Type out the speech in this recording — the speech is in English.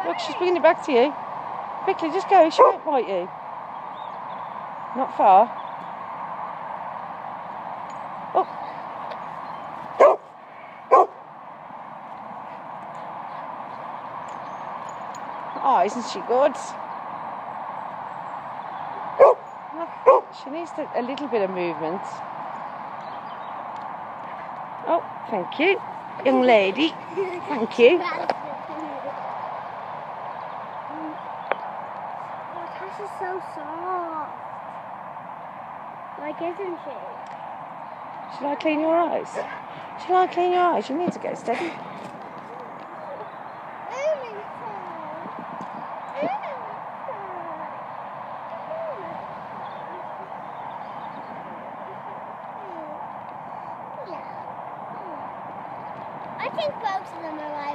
Look, she's bringing it back to you. Quickly, just go. She won't bite you. Not far. Oh. Oh, isn't she good? She needs a little bit of movement. Oh, thank you, young lady. Thank you. Oh, Tash is so soft. Like, isn't she? Shall I clean your eyes? Shall I clean your eyes? You need to go steady. I think both of them are like